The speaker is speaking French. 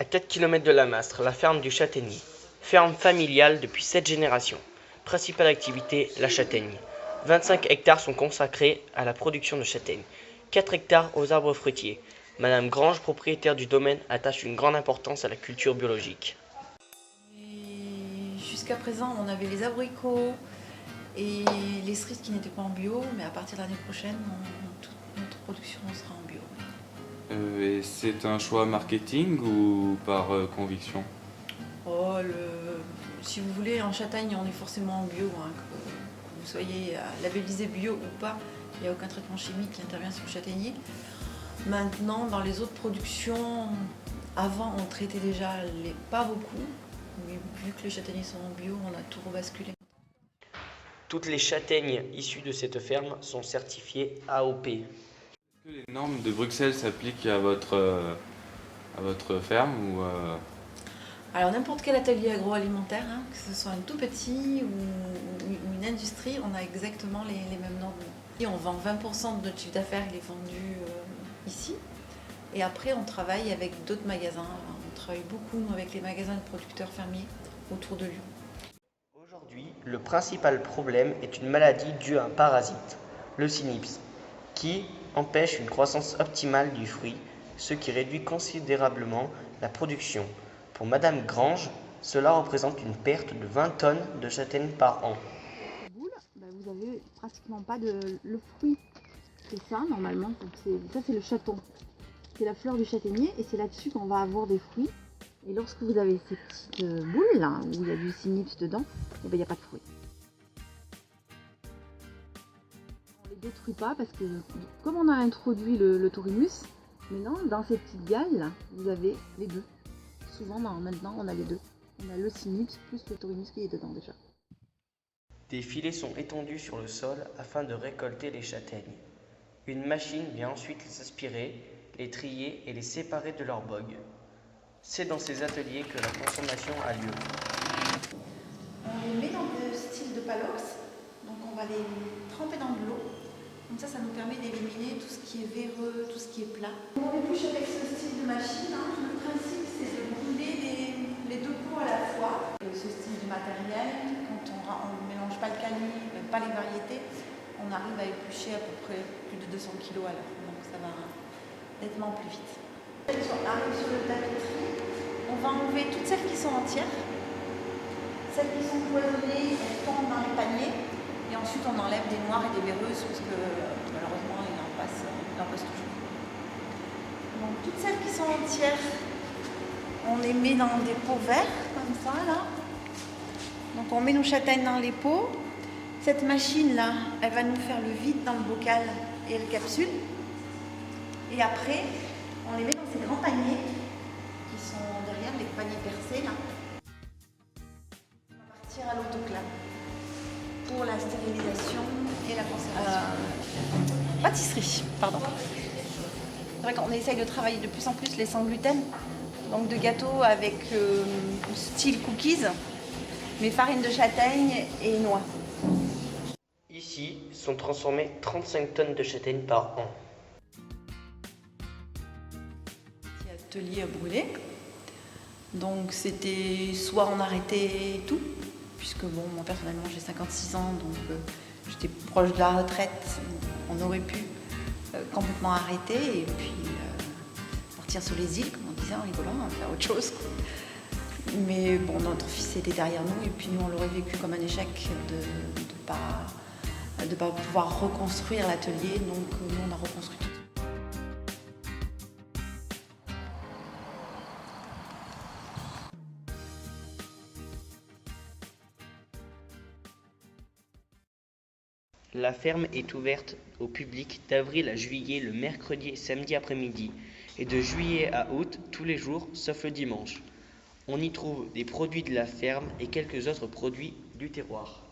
À 4 km de la Mastre, la ferme du Châtaignier. Ferme familiale depuis 7 générations. Principale activité, la châtaigne. 25 hectares sont consacrés à la production de châtaignes. 4 hectares aux arbres fruitiers. Madame Grange, propriétaire du domaine, attache une grande importance à la culture biologique. Jusqu'à présent, on avait les abricots et les cerises qui n'étaient pas en bio, mais à partir de l'année prochaine, toute notre production sera en bio. Et c'est un choix marketing ou par conviction? Si vous voulez, en châtaigne, on est forcément en bio, hein, que vous soyez labellisé bio ou pas, il n'y a aucun traitement chimique qui intervient sur le châtaignier. Maintenant, dans les autres productions, avant, on traitait déjà pas beaucoup, mais vu que les châtaigniers sont en bio, on a tout rebasculé. Toutes les châtaignes issues de cette ferme sont certifiées AOP. Est-ce que les normes de Bruxelles s'appliquent à votre ferme ou Alors n'importe quel atelier agroalimentaire, hein, que ce soit un tout petit ou une industrie, on a exactement les mêmes normes. Et on vend 20% de notre chiffre d'affaires, il est vendu ici. Et après, on travaille avec d'autres magasins. Alors, on travaille beaucoup nous, avec les magasins de producteurs fermiers autour de Lyon. Aujourd'hui, le principal problème est une maladie due à un parasite, le cynips, qui empêche une croissance optimale du fruit, ce qui réduit considérablement la production. Pour Madame Grange, cela représente une perte de 20 tonnes de châtaignes par an. Boule, vous avez pratiquement pas de le fruit. C'est ça normalement, ça c'est le chaton. C'est la fleur du châtaignier et c'est là-dessus qu'on va avoir des fruits. Et lorsque vous avez ces petites boules là, où il y a du cynips dedans, il n'y a pas de fruits. On ne les détruit pas parce que comme on a introduit le taurinus, maintenant dans ces petites galles là, vous avez les deux. Souvent maintenant on a les deux. On a le cynips plus le taurinus qui est dedans déjà. Des filets sont étendus sur le sol afin de récolter les châtaignes. Une machine vient ensuite les aspirer, les trier et les séparer de leur bogue. C'est dans ces ateliers que la consommation a lieu. On les met dans le style de palox, donc on va les tremper dans de l'eau. Comme ça nous permet d'éliminer tout ce qui est véreux, tout ce qui est plat. On épluche avec ce style de machine. Le principe, c'est de brûler les deux pots à la fois. Ce style de matériel, quand on ne mélange pas le cali, pas les variétés, on arrive à éplucher à peu près plus de 200 kg à l'heure. Donc ça va nettement plus vite. On arrive sur le tapis de tri. On va enlever toutes celles qui sont entières. Celles qui sont cloisonnées, elles tombent dans les paniers. Et ensuite, on enlève des noires et des véreuses parce que malheureusement, il en passe toujours. Donc, toutes celles qui sont entières, on les met dans des pots verts, comme ça, là. Donc, on met nos châtaignes dans les pots. Cette machine-là, elle va nous faire le vide dans le bocal et le capsule. Et après, on les met dans ces grands paniers qui sont derrière les paniers percés, là. On va partir à l'autoclave pour la stérilisation et la conservation. Pâtisserie, pardon. C'est vrai qu'on essaye de travailler de plus en plus les sans gluten, donc de gâteaux avec style cookies, mais farine de châtaigne et noix. Ici sont transformées 35 tonnes de châtaignes par an. Petit atelier à brûler. Donc c'était soit on arrêtait tout, puisque bon, moi personnellement j'ai 56 ans, donc j'étais proche de la retraite, on aurait pu complètement arrêter et puis partir sur les îles, comme on disait en rigolant, faire autre chose. Mais bon, notre fils était derrière nous et puis nous on l'aurait vécu comme un échec de pas pouvoir reconstruire l'atelier, donc nous on a reconstruit tout. La ferme est ouverte au public d'avril à juillet le mercredi et samedi après-midi et de juillet à août tous les jours sauf le dimanche. On y trouve des produits de la ferme et quelques autres produits du terroir.